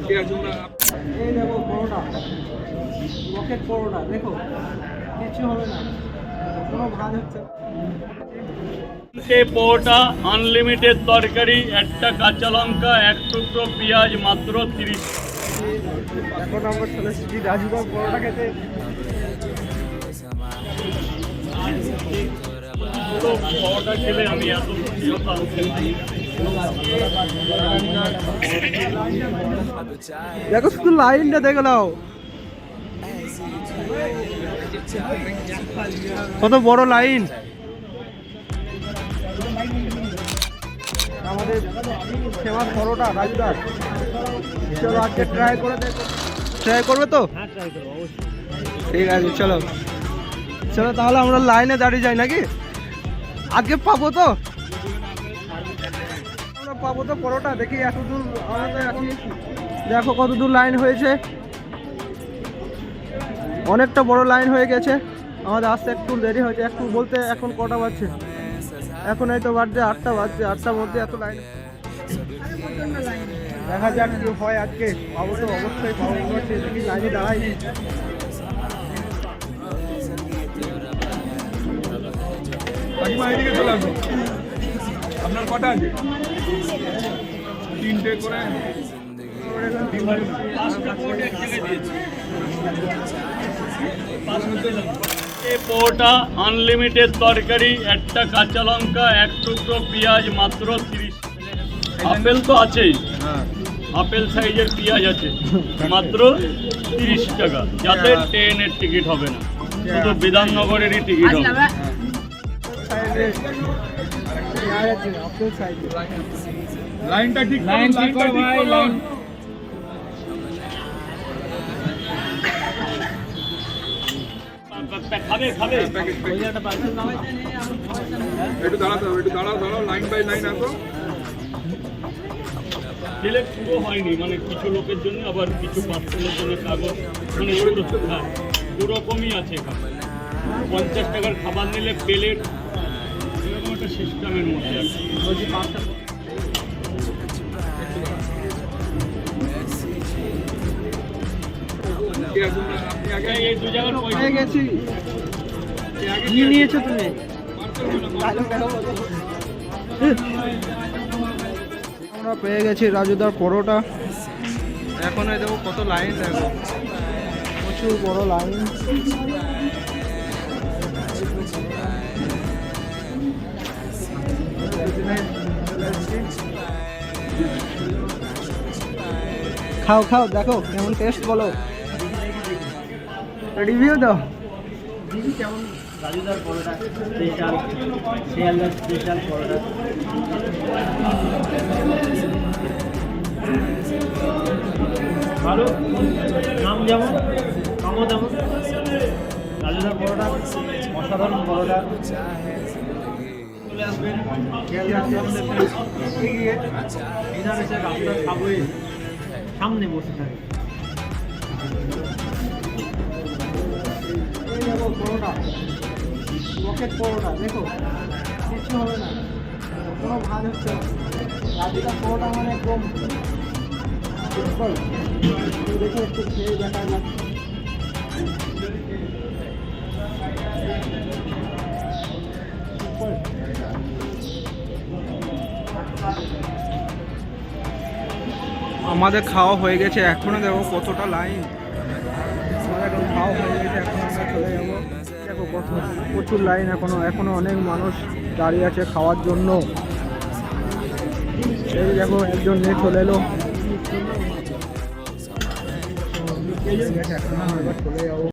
এই দেখো পরোটা, পকেট পরোটা, দেখো কিছু হবে না, কোনো ভাজ হচ্ছে না। পরোটা, আনলিমিটেড তরকারি, একটা কাঁচা লঙ্কা, এক টুকরো পেঁয়াজ, মাত্র 30। এখন আমরা চলে এসেছি রাজুদার পরোটা খেতে। পুরো পরোটা খেলে আমি এত খুশি হতাম। দেখো শুধু লাইনটা দেখে নাও, কত বড় লাইন। আমাদের ফেমাস পরোটা রাজুদার, চলো আজকে ট্রাই করে দেখো। ট্রাই করবে তো? হ্যাঁ ট্রাই করবো অবশ্যই। ঠিক আছে চলো চলো তাহলে আমরা লাইনে দাঁড়িয়ে যাই নাকি? আজকে পাবো তো, আমরা পাবো তো পরোটা। দেখি এত দূর আমরা আছি, দেখো কত দূর লাইন হয়েছে, অনেকটা বড় লাইন হয়ে গেছে। আমাদের আসতে একটু দেরি হয়েছে, একটু বলতে এখন কটা বাজছে, এখন এই তো বাজছে 8টা বাজছে, 8টার মধ্যে এত লাইন। দেখা যাক কি হয় আজকে, পাবো তো অবশ্যই পাবো। দেখি লাইনে দাঁড়াই। আপনার কটা আছে? 3টে করে পরোটা, আনলিমিটেড তরকারি, একটা কাঁচা লঙ্কা, এক টুকরো পেঁয়াজ, মাত্র 30। আপেল তো আছেই, আপেল সাইজের পেঁয়াজ আছে, মাত্র 30 টাকা। যাতে ট্রেনের টিকিট হবে না, শুধু বিধাননগরেরই টিকিট হবে। লাইনটা ঠিক করো ভাই, লাইন খাবে খাবে একটু দাঁড়াও, লাইন বাই লাইন আসো। দিলে পুরো হয়নি, মানে কিছু লোকের জন্য, আবার কিছু পার্সেলের জন্য কাগজ, মানে হ্যাঁ দুরকমই আছে এখানে। 50 টাকার খাবার নিলে প্লেট, এরকম একটা সিস্টেমের মধ্যে আছে। এই দু জায়গার পেয়ে গেছি। কি নিয়েছো তুমি? আমরা পেয়ে গেছি রাজুদার পরোটা। এখন এই দেখো কত লাইন, দেখো প্রচুর বড় লাইন। খাও খাও, দেখো কেমন টেস্ট, বলো রিভিউ দাও। কেমন রাজুদার পরোটা, স্পেশাল শিয়ালদার স্পেশাল পরোটা। ভালো, নাম যেমন কামও তেমন। রাজুদার পরোটা অসাধারণ পরোটা। চলে আসবেন শিয়ালদার এগিয়ে এনার এসে রাস্তার সাবওয়ে সামনে বসে থাকে। পরোটা, পকেট পরোটা, দেখো কিছু হবে না, কোনো ভাজ হচ্ছে না। রাজুদার পরোটা মানে একদম সিম্পল। দেখো একটু খেয়ে দেখা যাক। আমাদের খাওয়া হয়ে গেছে, এখনো দেখো কতটা লাইন। আমাদের এখন খাওয়া হয়ে গেছে, এখন আমরা চলে যাবো। দেখো কত প্রচুর লাইন, এখনো অনেক মানুষ দাঁড়িয়ে আছে খাওয়ার জন্য। এই দেখো একজন নিয়ে চলে এলো, এখন আমরা চলে যাবো।